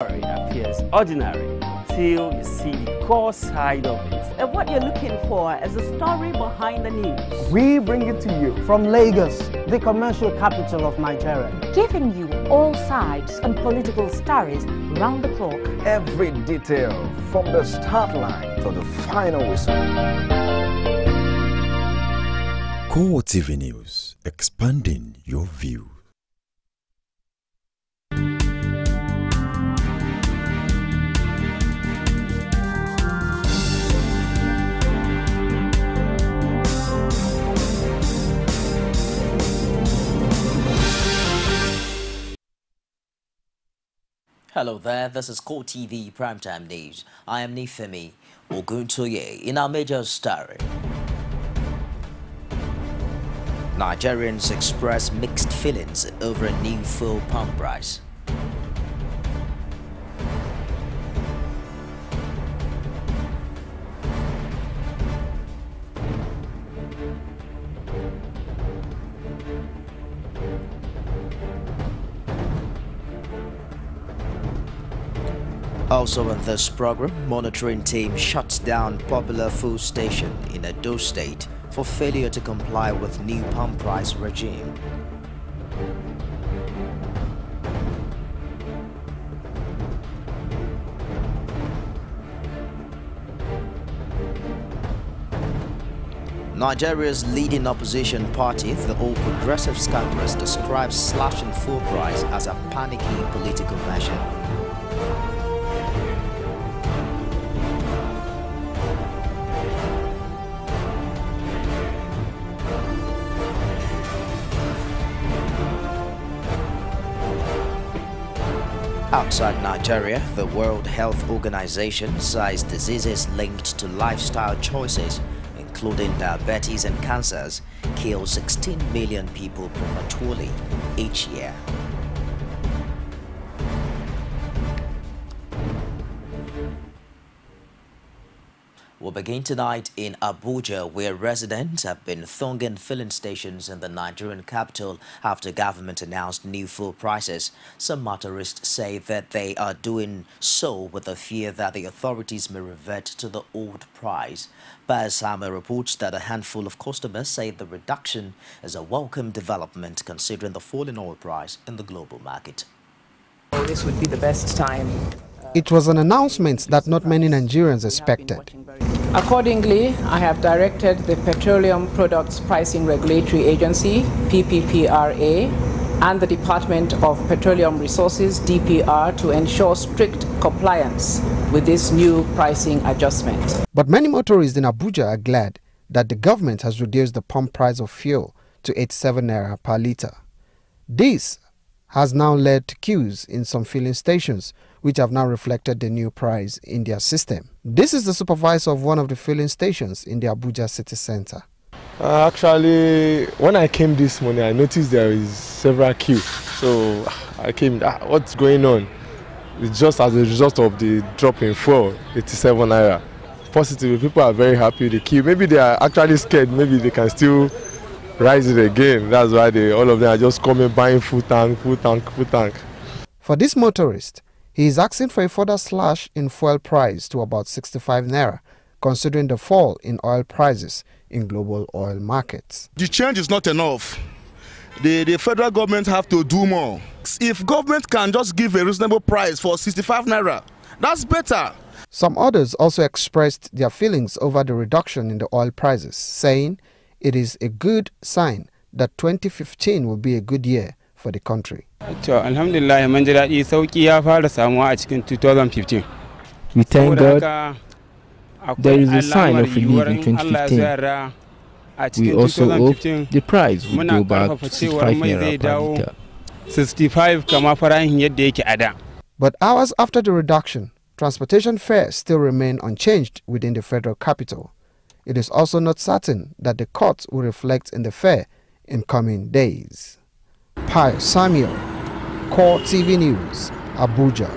Story appears ordinary till you see the core side of it. And what you're looking for is a story behind the news. We bring it to you from Lagos, the commercial capital of Nigeria. Giving you all sides and political stories round the clock. Every detail from the start line to the final whistle. CoreTV News, expanding your view. Hello there, this is CoreTV Primetime News. I am Nifemi Oguntoye. In our major story, Nigerians express mixed feelings over a new fuel pump price. Also in this program, monitoring team shuts down popular food station in Edo State for failure to comply with new pump price regime. Nigeria's leading opposition party, the All Progressives Congress, describes slashing fuel price as a panicky political measure. Outside Nigeria, the World Health Organization says diseases linked to lifestyle choices, including diabetes and cancers, kill 16 million people prematurely each year. We'll begin tonight in Abuja, where residents have been thronging filling stations in the Nigerian capital after government announced new fuel prices. Some motorists say that they are doing so with the fear that the authorities may revert to the old price. Basama reports that a handful of customers say the reduction is a welcome development considering the falling oil price in the global market. This would be the best time. It was an announcement that not many Nigerians expected. Accordingly, I have directed the Petroleum Products Pricing Regulatory Agency, PPPRA, and the Department of Petroleum Resources, DPR, to ensure strict compliance with this new pricing adjustment. But many motorists in Abuja are glad that the government has reduced the pump price of fuel to 87 naira per litre. This has now led to queues in some filling stations, which have now reflected the new price in their system. This is the supervisor of one of the filling stations in the Abuja city center. Actually, when I came this morning, I noticed there is several queues. So I came, what's going on? It's just as a result of the drop in fuel, 87 naira. Positively, people are very happy with the queue. Maybe they are actually scared, maybe they can still rise it again. That's why all of them are just coming, buying full tank. For this motorist, he is asking for a further slash in fuel price to about 65 naira, considering the fall in oil prices in global oil markets. The change is not enough. The federal government have to do more. If government can just give a reasonable price for 65 naira, that's better. Some others also expressed their feelings over the reduction in the oil prices, saying it is a good sign that 2015 will be a good year for the country. Alhamdulillah, mun ji daɗi sauki ya fara samuwa a cikin 2015. We thank God there is a sign of relief in 2015. We also hope the price will go back to 65 naira per litre. 65 kama farahin yadda yake a da. But hours after the reduction, transportation fares still remain unchanged within the federal capital. It is also not certain that the cuts will reflect in the fare in coming days. Pi Samuel, CoreTV News, Abuja.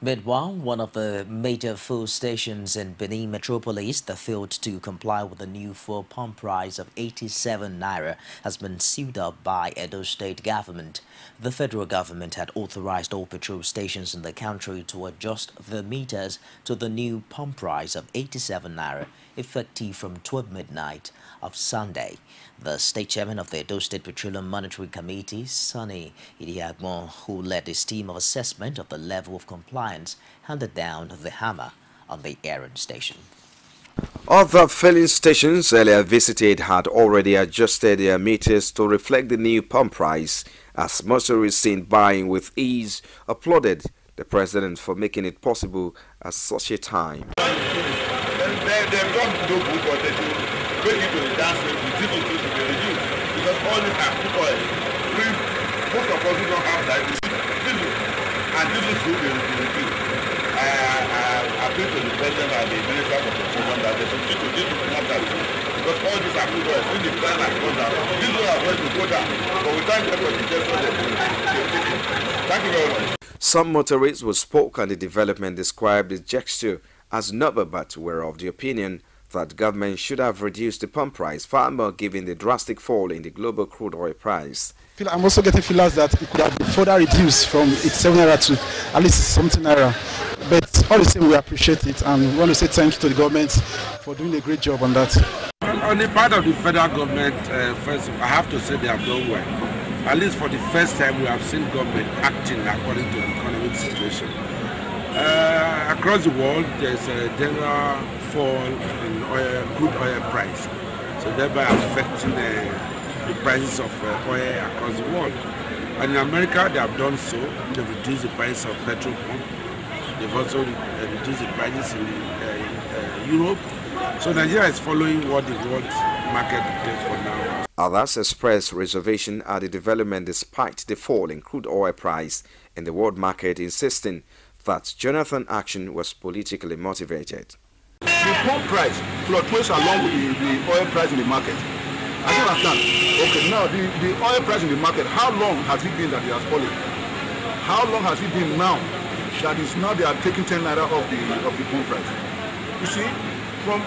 Meanwhile, one of the major fuel stations in Benin metropolis that failed to comply with the new fuel pump price of 87 naira has been sealed up by Edo State government. The federal government had authorized all petrol stations in the country to adjust their meters to the new pump price of 87 naira, effective from 12 midnight of Sunday. The state chairman of the Edo State Petroleum Monitoring Committee, Sonny Idiagbon, who led his team of assessment of the level of compliance, handed down the hammer on the errand station. Other filling stations earlier visited had already adjusted their meters to reflect the new pump price, as motorists seen buying with ease applauded the president for making it possible at such a time. Make it to the dance rate, the diesel to be reduced, because all these are crude oil. Most of us who don't have that diesel, and diesel should be reduced. I appeal to the president and the minister of petroleum that they should stick to diesel to not that, because all these are crude oil. When the price has gone down, diesel are going to go down. But we thank them for the gesture. Thank you very much. Some motorists who spoke on the development described the gesture as noble, but were of the opinion that government should have reduced the pump price far more given the drastic fall in the global crude oil price. I'm also getting feelings that it could have been further reduced from 87 naira to at least something naira. But all the same, we appreciate it and we want to say thank you to the government for doing a great job on that. On the part of the federal government, first, I have to say they have done well. At least for the first time, we have seen government acting according to the economic situation. Across the world, there's a general fall in crude oil price, so thereby affecting the prices of oil across the world. And in America, they have done so. They've reduced the price of petrol pump. They've also reduced the prices in Europe. So Nigeria is following what the world market dictates for now. Others expressed reservation at the development despite the fall in crude oil price in the world market, insisting that Jonathan's action was politically motivated. The pump price fluctuates along with the oil price in the market. I don't understand. Okay, now the oil price in the market, how long has it been that it has fallen? How long has it been now that is now they are taking 10 naira off the pump price? You see, from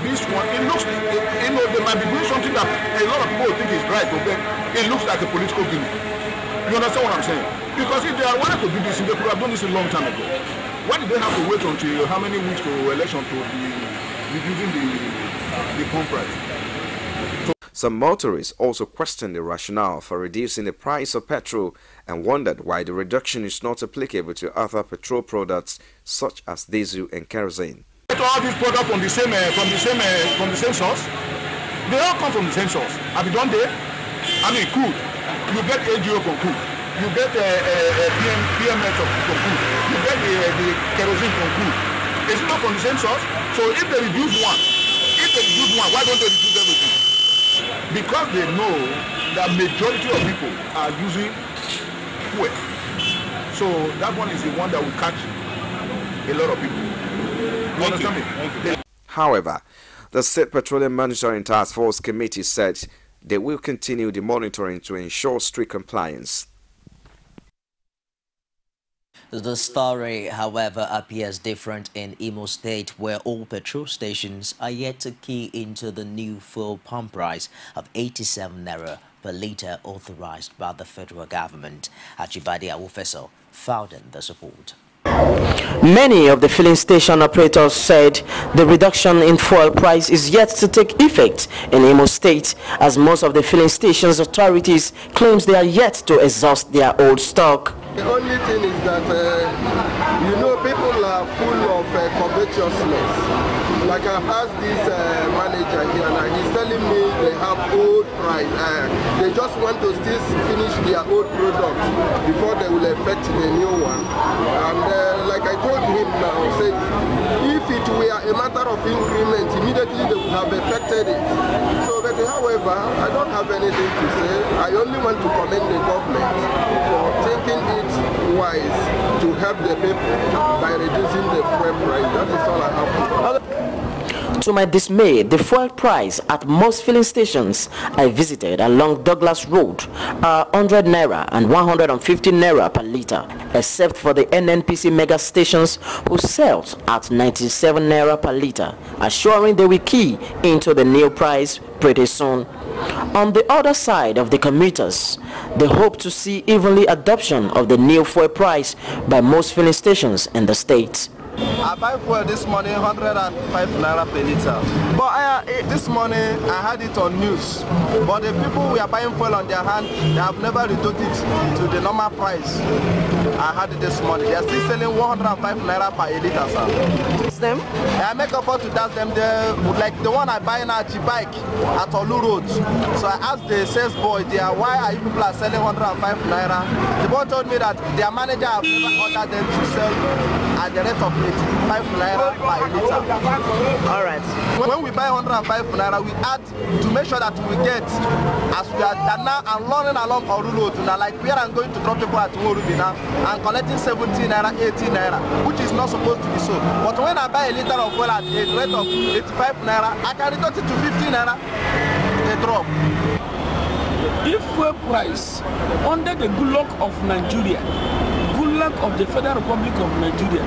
this one, it looks, they might be doing something that a lot of people think is right, but then it looks like a political gimmick. You understand what I'm saying? Because if they wanted to do this, they could have done this a long time ago. Why did they have to wait until how many weeks to election to be reducing the pump price? Some motorists also questioned the rationale for reducing the price of petrol and wondered why the reduction is not applicable to other petrol products such as diesel and kerosene. All these products from the same source, they all come from the same source. Have you done there? I mean, crude. You get AGO from crude. You get PMS from crude. You get the kerosene from crude. It's not from the same source. So if they reduce one, why don't they reduce everything? Because they know that majority of people are using fuel. So that one is the one that will catch a lot of people. You understand me? However, the State Petroleum Monitoring Task Force Committee said they will continue the monitoring to ensure strict compliance. The story, however, appears different in Imo State, where all petrol stations are yet to key into the new fuel pump price of 87 naira per litre authorized by the federal government. Achibadi Awufeso filed in the report. Many of the filling station operators said the reduction in fuel price is yet to take effect in Imo State, as most of the filling stations authorities claims they are yet to exhaust their old stock. The only thing is that, people are full of covetousness. Like I've asked this manager here, and he's telling me they have old price. They just want to still finish their old products before they will effect the new one. And like I told him now, said if it were a matter of increment, immediately they would have effected it. So, but however, I don't have anything to say. I only want to commend the government for thinking it wise to help the people by reducing the fuel price. That is all I have to say. To my dismay, the fuel price at most filling stations I visited along Douglas Road are 100 naira and 150 naira per litre, except for the NNPC mega stations who sell at 97 naira per litre, assuring they will key into the new price pretty soon. On the other side of the commuters, they hope to see evenly adoption of the new fuel price by most filling stations in the state. I buy fuel this morning 105 naira per litre. But this morning I had it on news. But the people we are buying fuel on their hand, they have never reduced it to the normal price. I had it this morning. They are still selling 105 naira per litre, sir. Them? I make effort to dash them there, like the one I buy now, bike at Olu Road. So I asked the sales boy there, why are you people are selling 105 naira? The boy told me that their manager have never ordered them to sell at the rate of 85 naira per litre. All right. When we buy 105 naira, we add to make sure that we get, as we are now and running along Olu Road, now like where I'm going to drop people at Morubi now, and collecting 70 naira, 80 naira, which is not supposed to be so. But when I buy a litre of oil at a rate of 85 naira, I can reduce it to 50 naira, a drop. If fuel price under the good luck of Nigeria, good luck of the Federal Republic of Nigeria,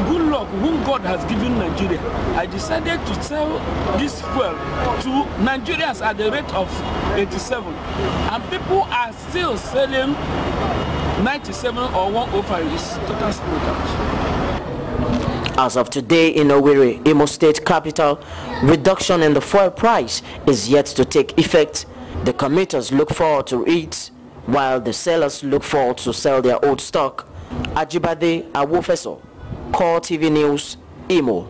good luck whom God has given Nigeria, I decided to sell this fuel to Nigerians at the rate of 87, and people are still selling 97 or 105 is total screwed. As of today in Owerri, Imo State capital, reduction in the fuel price is yet to take effect. The commuters look forward to it, while the sellers look forward to sell their old stock. Ajibade Awofeso, CoreTV News, Imo.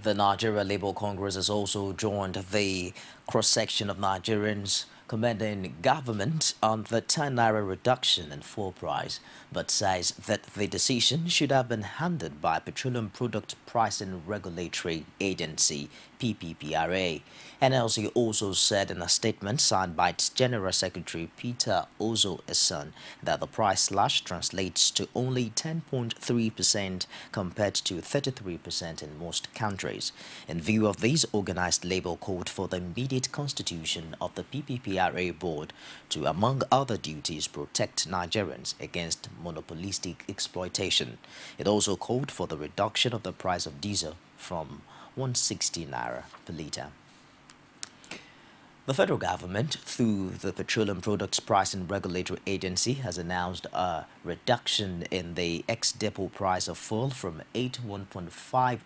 The Nigeria Labour Congress has also joined the cross-section of Nigerians commending government on the 10 naira reduction in fuel price, but says that the decision should have been handled by Petroleum Product Pricing Regulatory Agency, PPPRA. NLC also said in a statement signed by its General Secretary Peter Ozo-Esan that the price slash translates to only 10.3% compared to 33% in most countries. In view of this, organized labor called for the immediate constitution of the PPPRA board to, among other duties, protect Nigerians against monopolistic exploitation. It also called for the reduction of the price of diesel from 160 naira per litre. The federal government, through the Petroleum Products Pricing Regulatory Agency, has announced a reduction in the ex-depot price of fuel from 81.51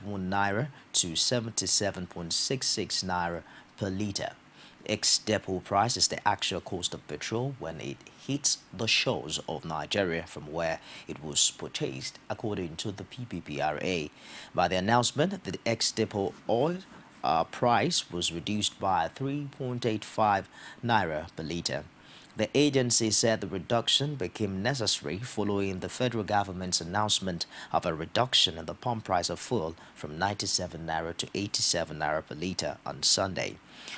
naira to 77.66 naira per litre. Ex-depot price is the actual cost of petrol when it hits the shores of Nigeria from where it was purchased, according to the PPPRA. By the announcement, the ex-depot oil price was reduced by 3.85 naira per litre. The agency said the reduction became necessary following the federal government's announcement of a reduction in the pump price of fuel from 97 naira to 87 naira per litre on Sunday.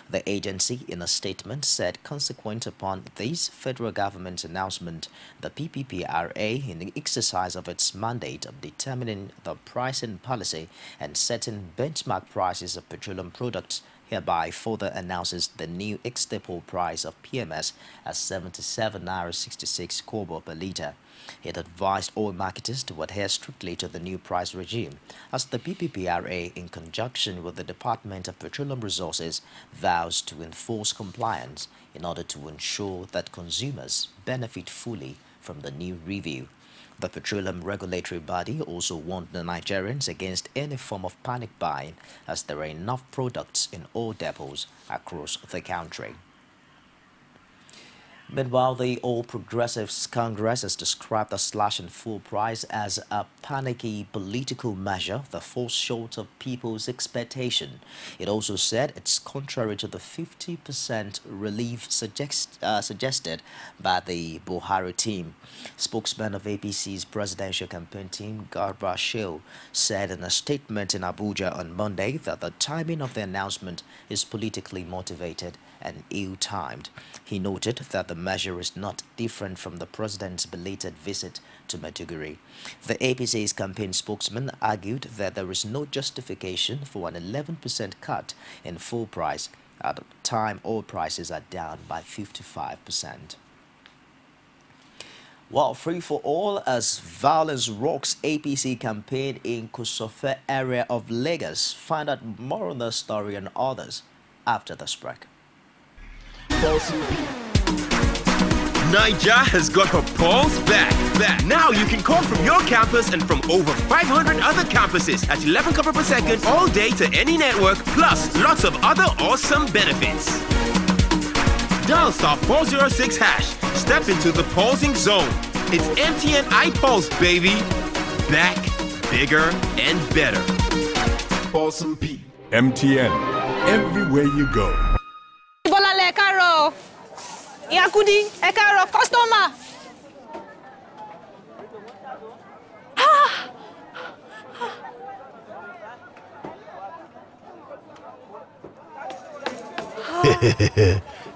The agency, in a statement, said consequent upon this federal government's announcement, the PPPRA, in the exercise of its mandate of determining the pricing policy and setting benchmark prices of petroleum products, hereby further announces the new ex-depot price of PMS as 77.66 kobo per litre. It advised oil marketers to adhere strictly to the new price regime, as the PPPRA, in conjunction with the Department of Petroleum Resources, vows to enforce compliance in order to ensure that consumers benefit fully from the new review. The petroleum regulatory body also warned the Nigerians against any form of panic buying, as there are enough products in all depots across the country. Meanwhile, the All Progressives Congress has described the slash in fuel price as a panicky political measure that falls short of people's expectation. It also said it's contrary to the 50% relief suggested by the Buhari team. Spokesman of APC's presidential campaign team, Garba Shehu, said in a statement in Abuja on Monday that the timing of the announcement is politically motivated and ill-timed. He noted that the measure is not different from the president's belated visit to Maiduguri. The APC's campaign spokesman argued that there is no justification for an 11% cut in fuel price at a time oil prices are down by 55%. Well, free for all as violence rocks APC campaign in Kosofe area of Lagos. Find out more on the story and others after this break. Niger has got her pulse back. Now you can call from your campus and from over 500 other campuses at 11 copies per second all day to any network, plus lots of other awesome benefits. Dial *406#. Step into the pulsing zone. It's MTN iPulse, baby. Back, bigger, and better. Pulsing P. MTN. Everywhere you go. Yakudi, Ekaro, customer.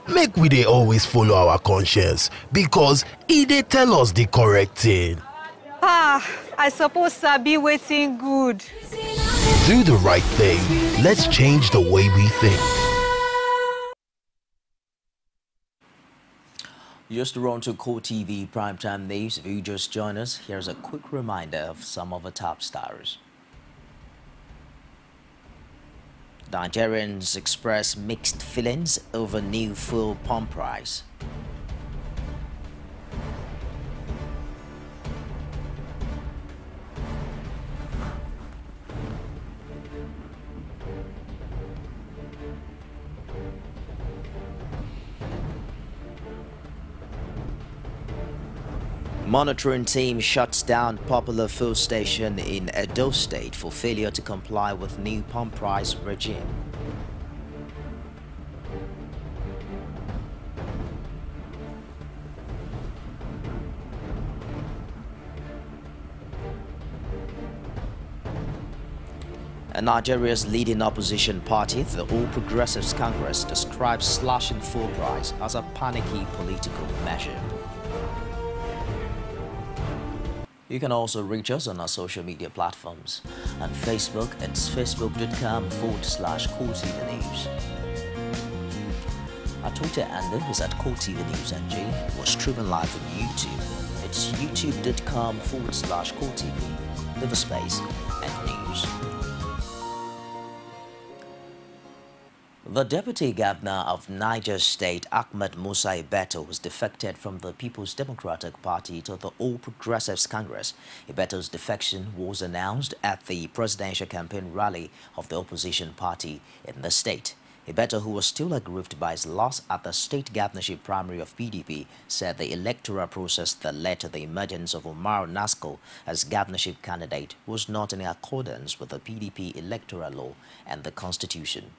Make we dey always follow our conscience because they tell us the correct thing. I suppose I'll be waiting good. Do the right thing. Let's change the way we think. Just to run to CoreTV Primetime News. If you just join us, here's a quick reminder of some of the top stars. Nigerians express mixed feelings over new fuel pump price. Monitoring team shuts down popular fuel station in Edo State for failure to comply with new pump price regime. And Nigeria's leading opposition party, the All Progressives Congress, describes slashing fuel price as a panicky political measure. You can also reach us on our social media platforms. On Facebook, it's facebook.com/CoreTV News. Our Twitter handle is at CoreTV News NG. We're streaming live on YouTube. It's youtube.com/CoreTV. Leave a space and news. The Deputy Governor of Niger State, Ahmed Musa Ibeto, was defected from the People's Democratic Party to the All Progressives Congress. Ibeto's defection was announced at the presidential campaign rally of the opposition party in the state. Ibeto, who was still aggrieved by his loss at the state governorship primary of PDP, said the electoral process that led to the emergence of Omar Nasco as governorship candidate was not in accordance with the PDP electoral law and the constitution.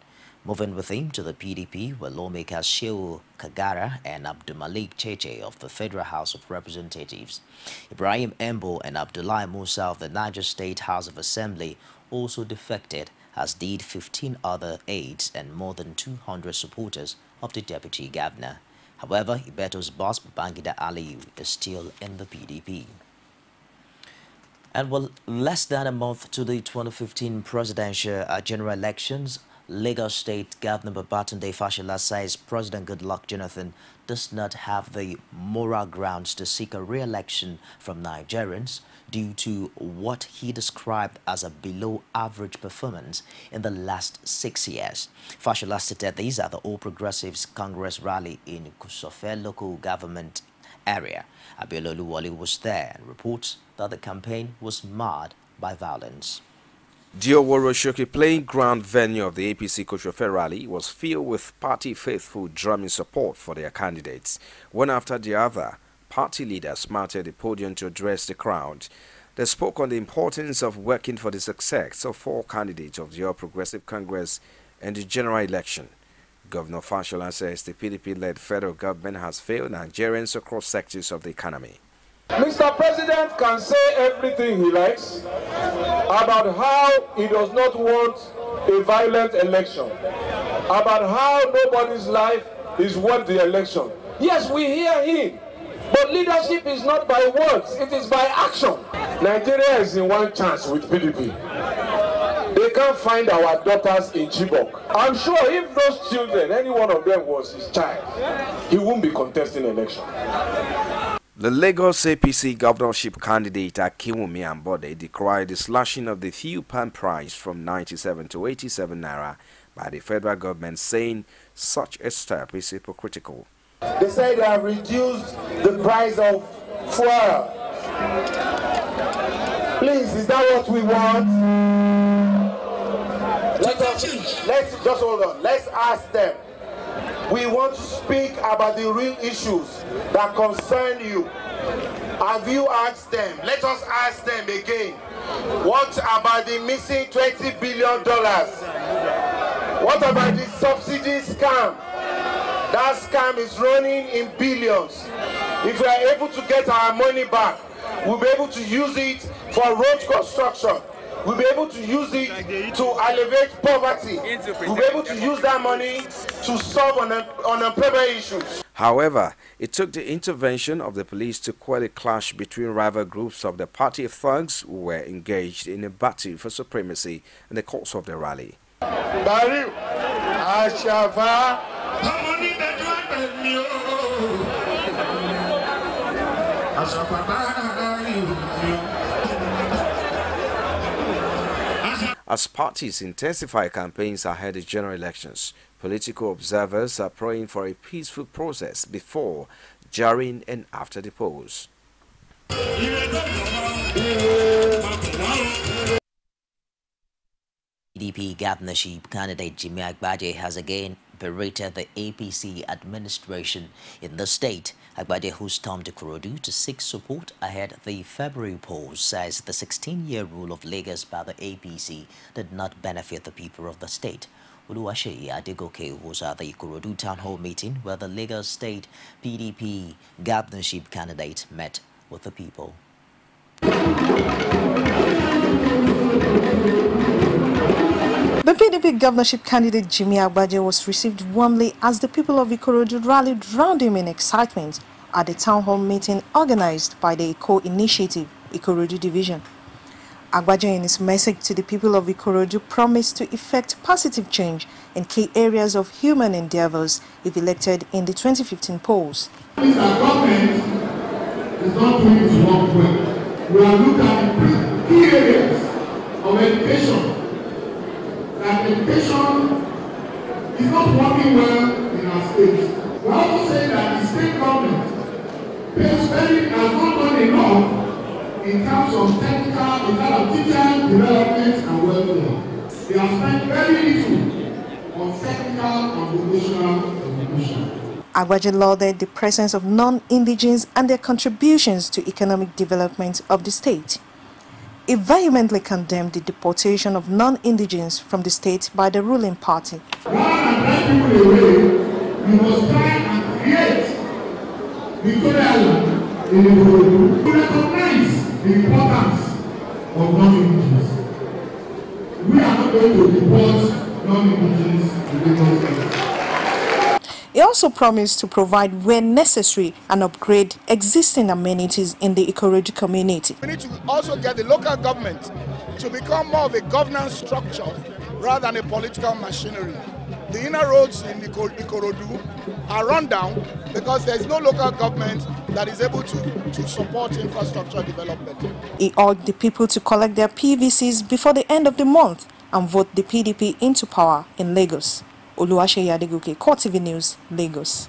Moving with him to the PDP were lawmakers Shehu Kagara and Abdulmalik Cheche of the Federal House of Representatives. Ibrahim Embo and Abdullah Musa of the Niger State House of Assembly also defected, as did 15 other aides and more than 200 supporters of the deputy governor. However, Ibeto's boss, Babangida Aliyu, is still in the PDP. And well, less than a month to the 2015 presidential general elections, Lagos State Governor Babatunde Fashola says President Goodluck Jonathan does not have the moral grounds to seek a re-election from Nigerians due to what he described as a below-average performance in the last 6 years. Fashola stated these at the All Progressives Congress rally in Kosofe local government area. Abiola Oluwole was there and reports that the campaign was marred by violence. The Oworoshoki playing ground venue of the APC Kosofe rally was filled with party faithful drumming support for their candidates. One after the other, party leaders mounted the podium to address the crowd. They spoke on the importance of working for the success of 4 candidates of the All Progressive Congress in the general election. Governor Fashola says the PDP-led federal government has failed Nigerians across sectors of the economy. Mr. President can say everything he likes about how he does not want a violent election, about how nobody's life is worth the election. Yes, we hear him. But leadership is not by words, it is by action. Nigeria is in one chance with PDP. They can't find our daughters in Chibok. I'm sure if those children, any one of them was his child, he won't be contesting election. The Lagos APC governorship candidate Akinwumi Ambode decried the slashing of the fuel pan price from 97 to 87 naira by the federal government, saying such a step is hypocritical. They say they have reduced the price of fuel. Please, is that what we want? Let's just hold on. Let's ask them. We want to speak about the real issues that concern you. Have you asked them? Let us ask them again. What about the missing $20 billion? What about the subsidy scam? That scam is running in billions. If we are able to get our money back, we'll be able to use it for road construction. We'll be able to use it to alleviate poverty. We'll be able to use that money to solve unemployment issues. However, it took the intervention of the police to quell a clash between rival groups of the party thugs who were engaged in a battle for supremacy in the course of the rally. As parties intensify campaigns ahead of general elections, political observers are praying for a peaceful process before, during and after the polls. PDP governorship candidate Jimmy Agbaje has again berated the APC administration in the state. Agbaje, who stormed Ikorodu to seek support ahead of the February polls, says the 16-year rule of Lagos by the APC did not benefit the people of the state. Oluwaseyi Adegoke was at the Ikorodu town hall meeting where the Lagos state PDP governorship candidate met with the people. The PDP governorship candidate Jimmy Agbaje was received warmly as the people of Ikorodu rallied round him in excitement at the town hall meeting organized by the Eco Initiative, Ikorodu Division. Agbaje, in his message to the people of Ikorodu, promised to effect positive change in key areas of human endeavors if elected in the 2015 polls. Our government is not doing its work well. We are looking at key areas of education. That education is not working well in our state. We also say that the state government has not done enough in terms of technical, in terms of teacher development and welfare. They have spent very little on technical and vocational education. Agbaje lauded the presence of non-indigens and their contributions to economic development of the state. He vehemently condemned the deportation of non-indigens from the state by the ruling party. Rather than drive people away, we must try and create Victoria Island in the world to recognize the importance of non-indigens. We are not going to deport non-indigens to Lagos State. He also promised to provide, where necessary, and upgrade existing amenities in the Ikorodu community. We need to also get the local government to become more of a governance structure rather than a political machinery. The inner roads in Ikorodu are run down because there is no local government that is able to support infrastructure development. He urged the people to collect their PVCs before the end of the month and vote the PDP into power in Lagos. Oluwaseyi Adegoke, CoreTV News, Lagos.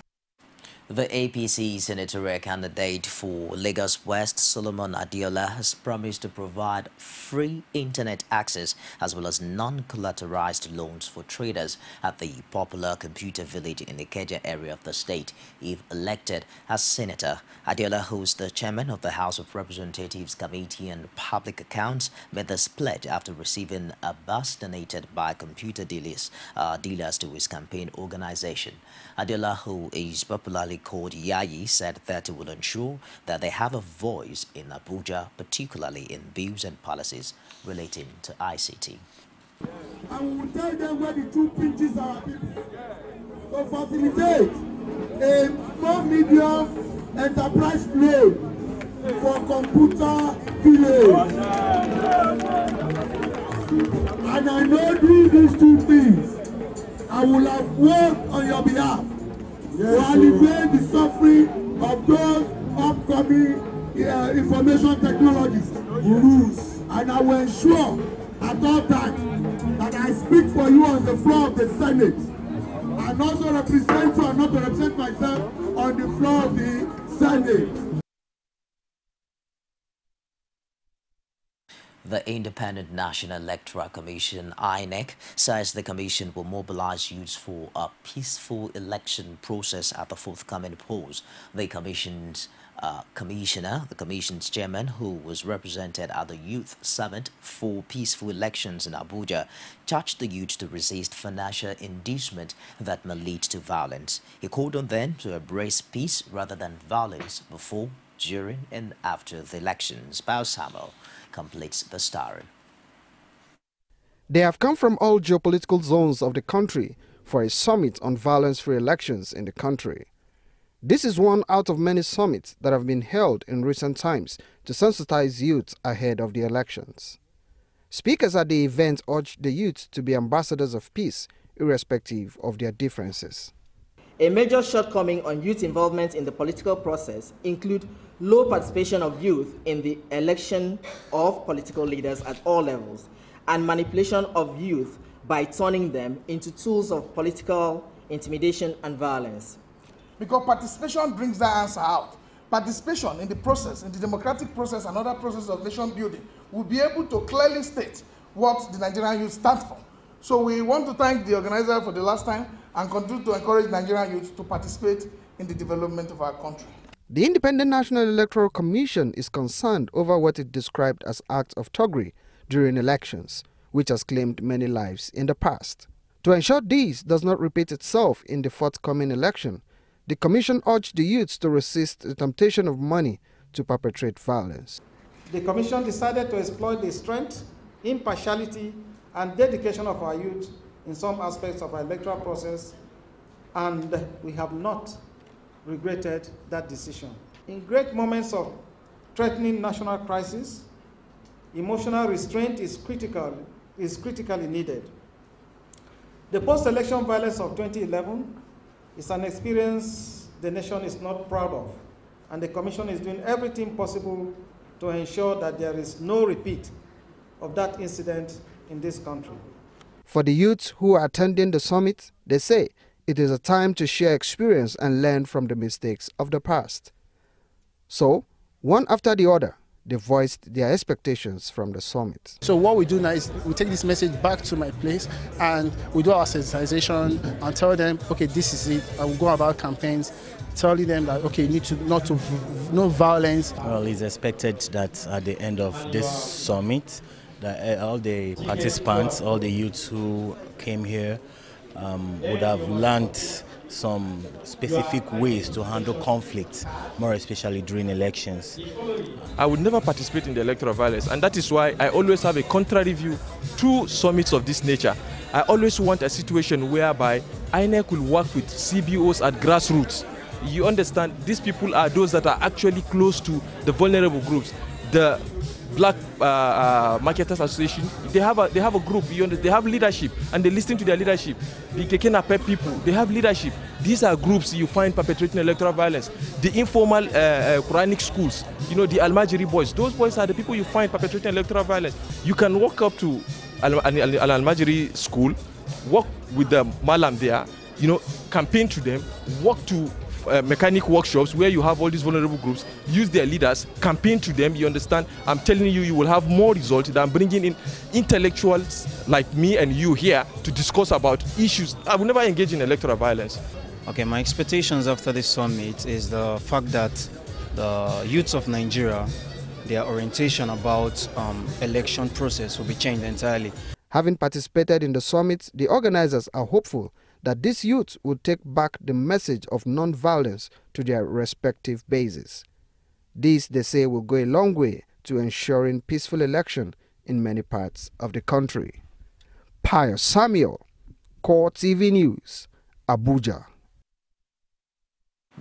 The APC senatorial candidate for Lagos West, Solomon Adiola, has promised to provide free internet access as well as non-collateralized loans for traders at the popular computer village in the Ikeja area of the state. If elected as senator, Adiola, who is the chairman of the House of Representatives Committee on Public Accounts, made this pledge after receiving a bus donated by computer dealers to his campaign organization. Adiola, who is popularly called Yayi, said that he will ensure that they have a voice in Abuja, particularly in bills and policies relating to ICT. And we will tell them where the two pinches are, to facilitate a small medium enterprise loan for computer village. And I know do these two things, I will have worked on your behalf to alleviate the suffering of those upcoming information technologies gurus. And I will ensure at all times that I speak for you on the floor of the Senate and also represent you and not to represent myself on the floor of the Senate. The Independent National Electoral Commission, INEC, says the commission will mobilize youths for a peaceful election process at the forthcoming polls. The commission's chairman, who was represented at the Youth Summit for Peaceful Elections in Abuja, charged the youth to resist financial inducement that may lead to violence. He called on them to embrace peace rather than violence before, during, and after the elections. Bao Samuel completes the story. They have come from all geopolitical zones of the country for a summit on violence-free elections in the country. This is one out of many summits that have been held in recent times to sensitize youth ahead of the elections. Speakers at the event urged the youth to be ambassadors of peace, irrespective of their differences. A major shortcoming on youth involvement in the political process include low participation of youth in the election of political leaders at all levels, and manipulation of youth by turning them into tools of political intimidation and violence. Because participation brings that answer out. Participation in the process, in the democratic process and other processes of nation building, will be able to clearly state what the Nigerian youth stands for. So we want to thank the organizer for the last time and continue to encourage Nigerian youth to participate in the development of our country. The Independent National Electoral Commission is concerned over what it described as acts of thuggery during elections, which has claimed many lives in the past. To ensure this does not repeat itself in the forthcoming election, the Commission urged the youths to resist the temptation of money to perpetrate violence. The Commission decided to exploit the strength, impartiality, and dedication of our youth in some aspects of our electoral process, and we have not regretted that decision. In great moments of threatening national crisis, emotional restraint is critically needed. The post-election violence of 2011 is an experience the nation is not proud of, and the Commission is doing everything possible to ensure that there is no repeat of that incident in this country. For the youths who are attending the summit, they say it is a time to share experience and learn from the mistakes of the past. So, one after the other, they voiced their expectations from the summit. So what we do now is we take this message back to my place and we do our sensitization and tell them, okay, this is it. I will go about campaigns, telling them that, okay, you need to no violence. Well, it's expected that at the end of this summit, that all the participants, all the youths who came here would have learned some specific ways to handle conflict, more especially during elections. I would never participate in the electoral violence, and that is why I always have a contrary view to summits of this nature. I always want a situation whereby INEC will work with CBOs at grassroots. You understand, these people are those that are actually close to the vulnerable groups. The Black Marketers Association, they have a group, they have leadership, and they listen to their leadership. The Kekena Pep people, they have leadership. These are groups you find perpetrating electoral violence. The informal Quranic schools, the Almajiri boys, those boys are the people you find perpetrating electoral violence. You can walk up to an Almajiri school, walk with the Malam there, campaign to them, walk to mechanic workshops where you have all these vulnerable groups, use their leaders, campaign to them, you understand? I'm telling you, you will have more results than bringing in intellectuals like me and you here to discuss about issues. I will never engage in electoral violence. Okay, my expectations after this summit is the fact that the youths of Nigeria, their orientation about election process will be changed entirely. Having participated in the summit, the organizers are hopeful that these youths will take back the message of non-violence to their respective bases. This, they say, will go a long way to ensuring peaceful election in many parts of the country. Pius Samuel, CoreTV News, Abuja.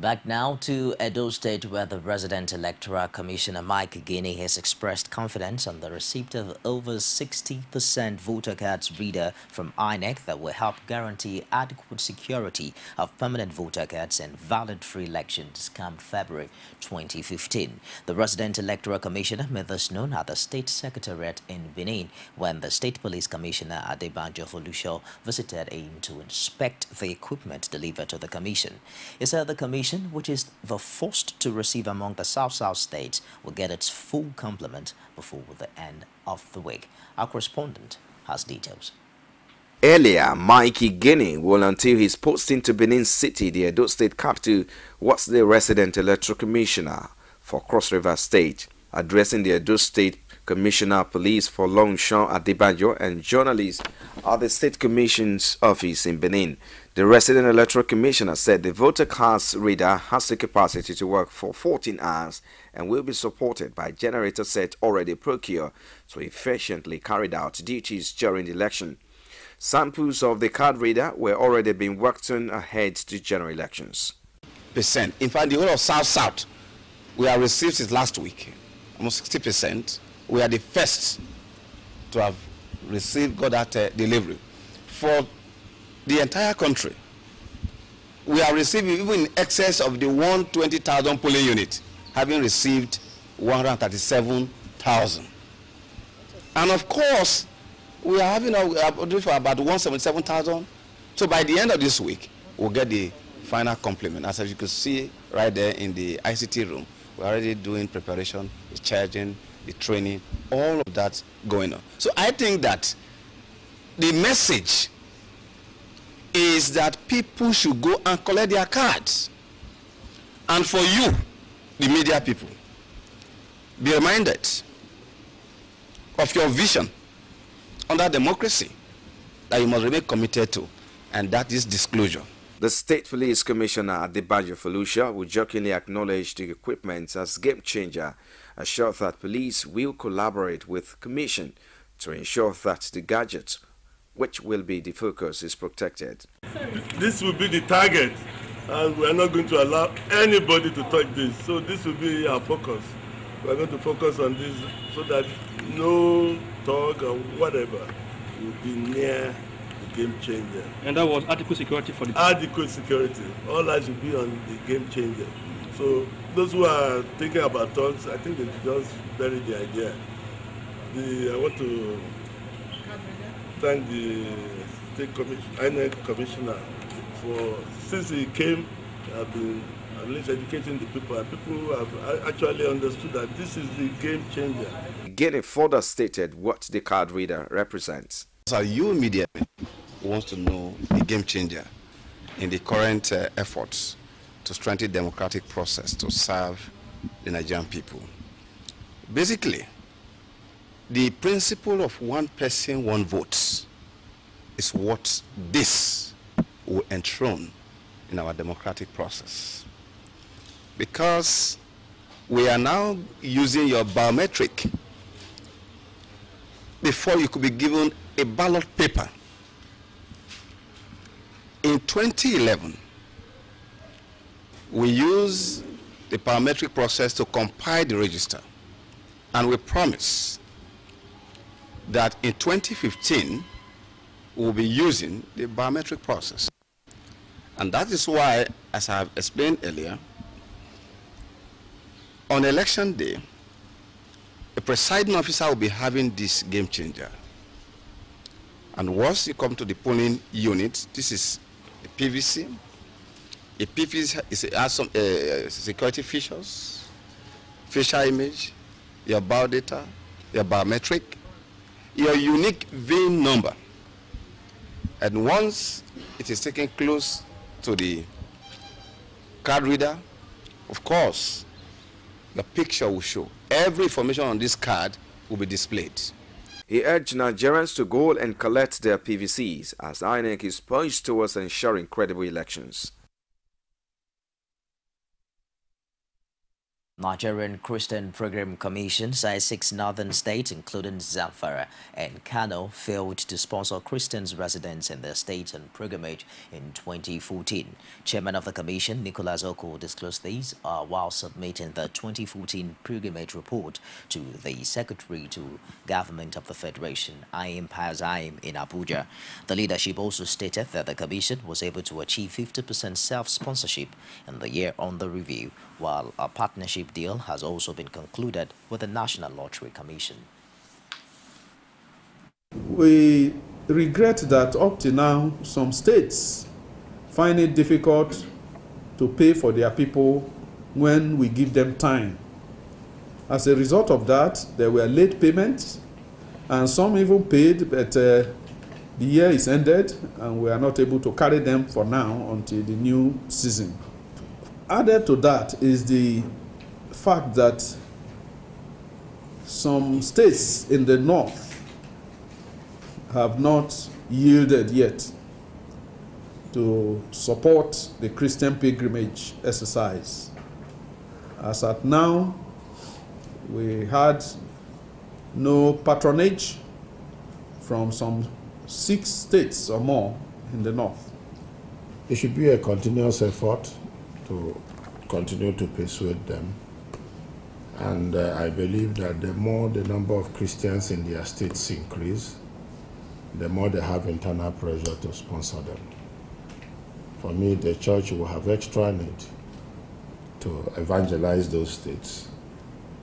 Back now to Edo State, where the Resident Electoral Commissioner Mike Guinea has expressed confidence on the receipt of over 60% voter cards reader from INEC that will help guarantee adequate security of permanent voter cards and valid free elections come February 2015. The Resident Electoral Commissioner made this known at the State Secretariat in Benin when the State Police Commissioner Adebanjo Folusho visited him to inspect the equipment delivered to the Commission. He said the Commission, which is the first to receive among the South-South states, will get its full complement before the end of the week. Our correspondent has details. Earlier, Mikey Guinea will, until his posting to Benin City, the Edo State capital, was the Resident Electoral Commissioner for Cross River State. Addressing the Edo State Commissioner of Police for Longshan Adebanjo and journalists at the State Commission's office in Benin, the Resident Electoral Commissioner said the voter cards reader has the capacity to work for 14 hours and will be supported by generator set already procured to efficiently carry out duties during the election. Samples of the card reader were already being worked on ahead to general elections. In fact, the whole of South-South, we have received since last week, almost 60%. We are the first to have got that delivery. For the entire country, we are receiving even in excess of the 120,000 polling units, having received 137,000. And of course, we are having for about 177,000. So by the end of this week, we'll get the final complement. As you can see right there in the ICT room, we're already doing preparation, the charging, the training, all of that going on. So I think that the message is that people should go and collect their cards. And for you, the media people, be reminded of your vision under democracy that you must remain committed to, and that is disclosure. The State Police Commissioner Adebanjo Folusho will jokingly acknowledge the equipment as game changer, assured that police will collaborate with Commission to ensure that the gadgets, which will be the focus, is protected. This will be the target, and we are not going to allow anybody to touch this. So this will be our focus. We are going to focus on this so that no talk or whatever will be near the game changer. And that was adequate security for the... Adequate security. All eyes will be on the game changer. So those who are thinking about talks, I think they should just bury the idea. I want to thank the State INEC Commissioner for, since he came, have been at least educating the people, and people have actually understood that this is the game changer. Guinea further stated what the card reader represents. So you media wants to know the game changer in the current efforts to strengthen the democratic process to serve the Nigerian people. Basically, the principle of one person, one vote is what this will enthrone in our democratic process. Because we are now using your biometric. Before you could be given a ballot paper. In 2011, we used the biometric process to compile the register. And we promise that in 2015, we'll be using the biometric process. And that is why, as I have explained earlier, on election day, the presiding officer will be having this game changer. And once you come to the polling unit, this is a PVC. A PVC has some security features, facial image, your biodata, your biometric, your unique VIN number. And once it is taken close to the card reader, of course, the picture will show. Every information on this card will be displayed. He urged Nigerians to go and collect their PVCs as INEC is poised towards ensuring credible elections. Nigerian Christian Program Commission says 6 northern states, including Zamfara and Kano, failed to sponsor Christians residents in their states on pilgrimage in 2014. Chairman of the commission, Nicholas Oko, disclosed these while submitting the 2014 pilgrimage report to the Secretary to Government of the Federation, Aim Pazaim, in Abuja. The leadership also stated that the commission was able to achieve 50% self-sponsorship in the year under review, while a partnership deal has also been concluded with the National Lottery Commission. We regret that up to now, some states find it difficult to pay for their people when we give them time. As a result of that, there were late payments, and some even paid, but the year is ended, and we are not able to carry them for now until the new season. Added to that is the fact that some states in the north have not yielded yet to support the Christian pilgrimage exercise. As at now, we had no patronage from some 6 states or more in the north. It should be a continuous effort to continue to persuade them. And I believe that the more the number of Christians in their states increase, the more they have internal pressure to sponsor them. For me, the church will have extra need to evangelize those states,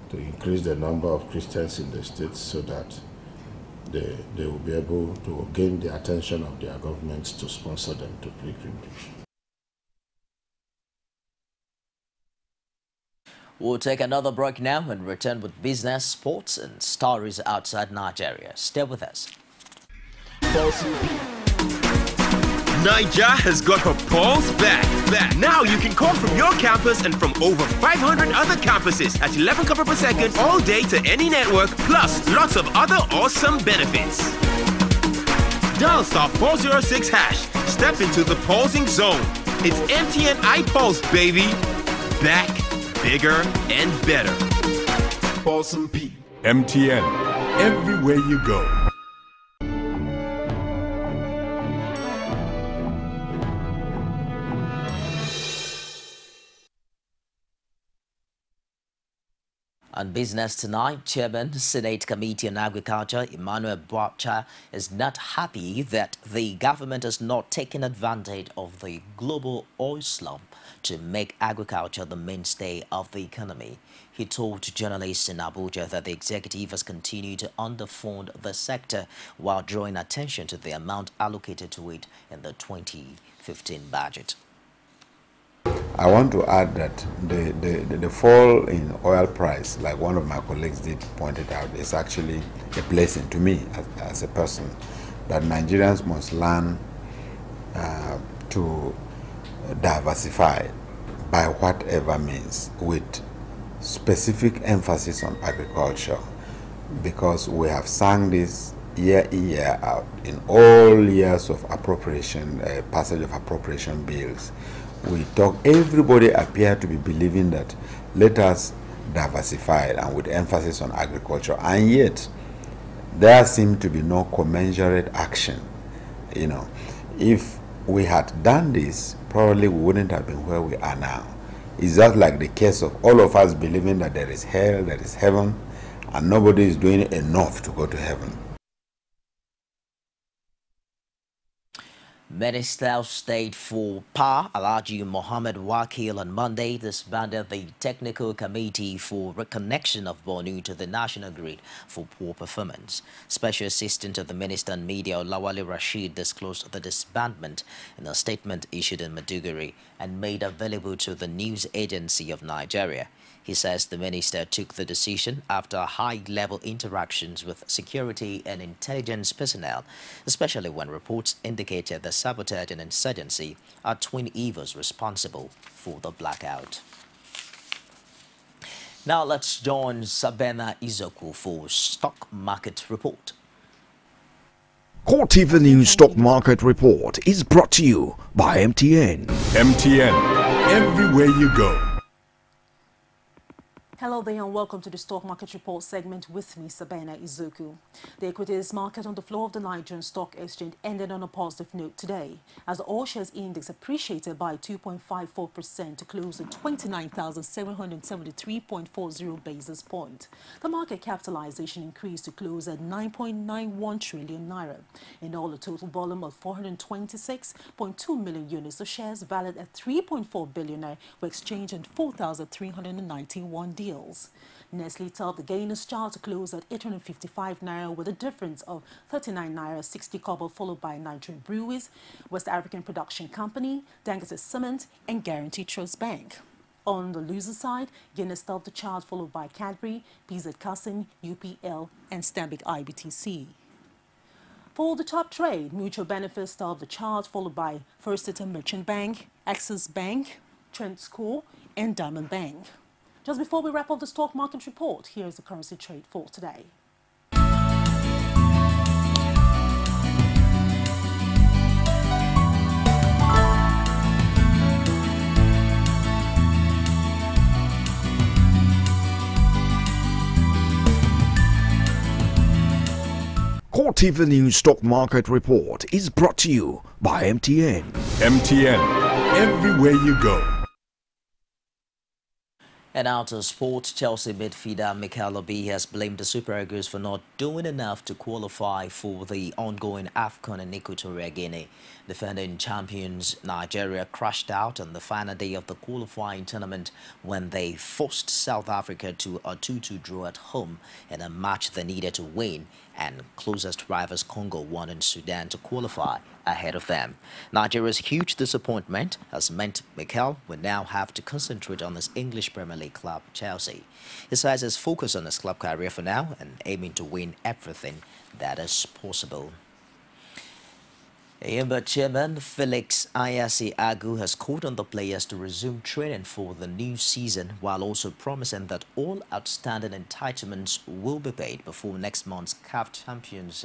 to increase the number of Christians in the states so that they will be able to gain the attention of their governments to sponsor them to pilgrimage. We'll take another break now and return with business, sports, and stories outside Nigeria. Stay with us. Niger has got her pulse back. Now you can call from your campus and from over 500 other campuses at 11 copies per second all day to any network, plus lots of other awesome benefits. Dial *406#. Step into the pulsing zone. It's MTN iPulse, baby. Back, bigger, and better. Awesome P. MTN. Everywhere you go. On Business Tonight, Chairman, Senate Committee on Agriculture, Emmanuel Bwacha, is not happy that the government has not taken advantage of the global oil slump to make agriculture the mainstay of the economy. He told journalists in Abuja that the executive has continued to underfund the sector while drawing attention to the amount allocated to it in the 2015 budget. I want to add that the fall in oil price, like one of my colleagues did pointed out, is actually a blessing to me as a person, that Nigerians must learn to diversify by whatever means, with specific emphasis on agriculture, because we have sung this year in, year out in all years of appropriation, passage of appropriation bills. We talk, everybody appear to be believing that let us diversify, and with emphasis on agriculture, and yet there seemed to be no commensurate action. You know, if we had done this, probably we wouldn't have been where we are now. It's just like the case of all of us believing that there is hell, there is heaven, and nobody is doing enough to go to heaven. Minister of State for Power, Alhaji Mohammed Wakil, on Monday disbanded the Technical Committee for Reconnection of Borno to the National Grid for poor performance. Special Assistant to the Minister on Media, Olawale Rashid, disclosed the disbandment in a statement issued in Maiduguri and made available to the News Agency of Nigeria. He says the minister took the decision after high-level interactions with security and intelligence personnel, especially when reports indicated that sabotage and insurgency are twin evils responsible for the blackout. Now let's join Sabena Izoku for Stock Market Report. CoreTV News Stock Market Report is brought to you by MTN. MTN. Everywhere you go. Hello there and welcome to the Stock Market Report segment with me, Sabina Izuku. The equities market on the floor of the Nigerian Stock Exchange ended on a positive note today, as the All Shares Index appreciated by 2.54% to close at 29,773.40 basis points. The market capitalization increased to close at 9.91 trillion naira, and all a total volume of 426.2 million units of shares valued at 3.4 billion naira were exchanged in 4,391 deals. Nestle topped the gainers chart to close at 855 naira with a difference of 39 naira 60 kobo, followed by Nigerian Breweries, West African Production Company, Dangote Cement and Guarantee Trust Bank. On the loser side, Guinness topped the chart, followed by Cadbury, PZ Cussing, UPL and Stanbic IBTC. For the top trade, Mutual Benefits topped the chart, followed by First City Merchant Bank, Axis Bank, Trent School and Diamond Bank. Just before we wrap up the stock market report, here's the currency trade for today. CoreTV News Stock Market Report is brought to you by MTN. MTN, everywhere you go. And out of sport, Chelsea midfielder Mikel Obi has blamed the Super Eagles for not doing enough to qualify for the ongoing AFCON in Equatorial Guinea. Defending champions Nigeria crashed out on the final day of the qualifying tournament when they forced South Africa to a 2-2 draw at home in a match they needed to win, and closest rivals Congo won in Sudan to qualify ahead of them. Nigeria's huge disappointment has meant Mikel will now have to concentrate on his English Premier League club, Chelsea. He says he's focused on his club career for now and aiming to win everything that is possible. But Chairman Felix Ayase Agu has called on the players to resume training for the new season, while also promising that all outstanding entitlements will be paid before next month's CAF Champions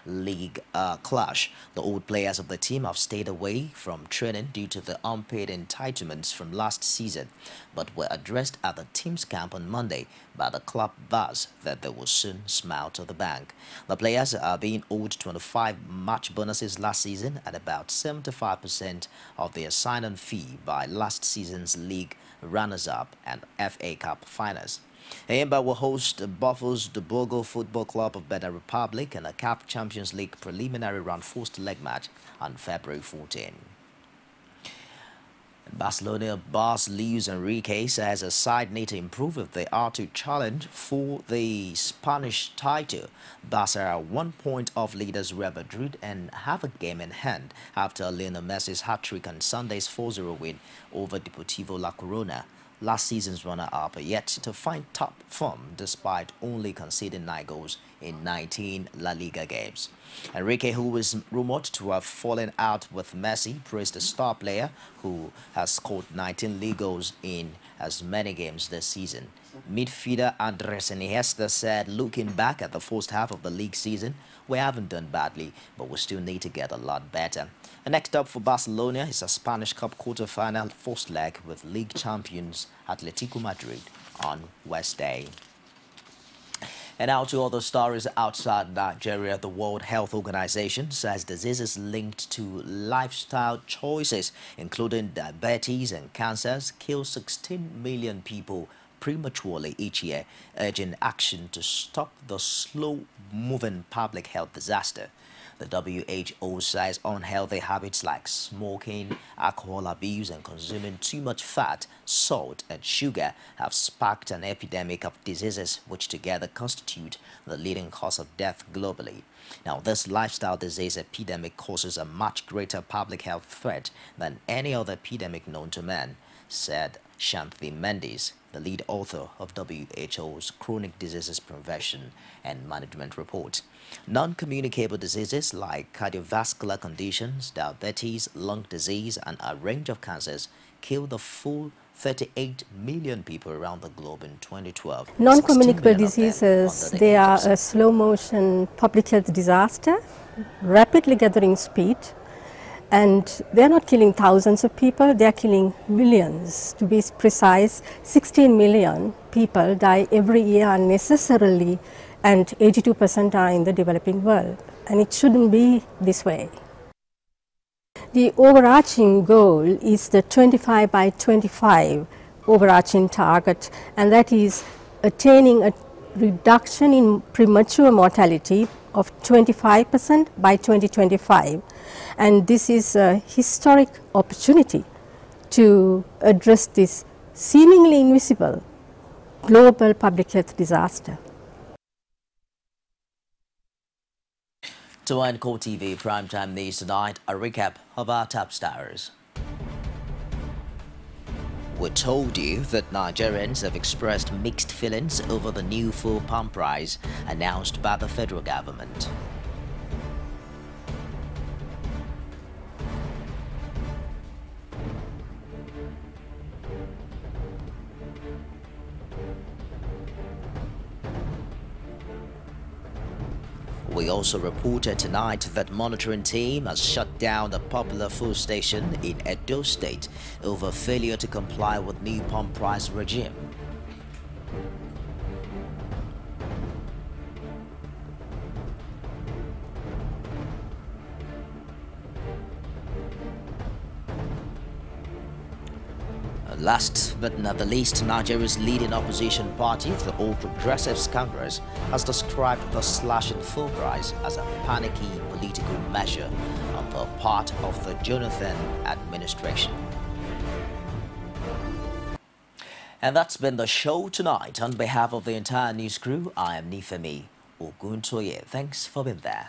League clash. The old players of the team have stayed away from training due to the unpaid entitlements from last season, but were addressed at the team's camp on Monday by the club boss that they will soon smile to the bank. The players are being owed 25 match bonuses last season and about 75% of their sign-on fee by last season's league runners-up and FA Cup finals. Ayimba will host Buffalo's Dobogo Football Club of Benin Republic in a CAF Champions League preliminary round first leg match on February 14. Barcelona boss Luis Enrique says a side need to improve if they are to challenge for the Spanish title. Barca are 1 point off leaders Real Madrid and have a game in hand after Lionel Messi's hat-trick on Sunday's 4-0 win over Deportivo La Corona. Last season's runner-up yet to find top form despite only conceding 9 goals in 19 La Liga games. Enrique, who is rumored to have fallen out with Messi, praised the star player who has scored 19 league goals in as many games this season. Midfielder Andres Iniesta said, looking back at the first half of the league season, we haven't done badly, but we still need to get a lot better. And next up for Barcelona is a Spanish Cup quarter-final first leg with league champions Atletico Madrid on Wednesday. And now to other stories outside Nigeria. The World Health Organization says diseases linked to lifestyle choices, including diabetes and cancers, kill 16 million people prematurely each year, urging action to stop the slow-moving public health disaster. The WHO says unhealthy habits like smoking, alcohol abuse, and consuming too much fat, salt, and sugar have sparked an epidemic of diseases which together constitute the leading cause of death globally. Now, this lifestyle disease epidemic causes a much greater public health threat than any other epidemic known to man, said Shanthi Mendes, the lead author of WHO's Chronic Diseases Prevention and Management Report. Non-communicable diseases like cardiovascular conditions, diabetes, lung disease, and a range of cancers killed a full 38 million people around the globe in 2012. Non-communicable diseases, they are a slow-motion public health disaster, rapidly gathering speed, And they're not killing thousands of people, they're killing millions. To be precise, 16 million people die every year unnecessarily, and 82% are in the developing world. And it shouldn't be this way. The overarching goal is the 25 by 25 overarching target, and that is attaining a reduction in premature mortality of 25% by 2025. And this is a historic opportunity to address this seemingly invisible global public health disaster. To end CoreTV Primetime News tonight, a recap of our top stars. We told you that Nigerians have expressed mixed feelings over the new fuel pump price announced by the federal government. We also reported tonight that monitoring team has shut down a popular fuel station in Edo State over failure to comply with new pump price regime. Last but not the least, Nigeria's leading opposition party, the All Progressives Congress, has described the slash in fuel price as a panicky political measure on the part of the Jonathan administration. And that's been the show tonight. On behalf of the entire news crew, I am Nifemi Oguntoye. Thanks for being there.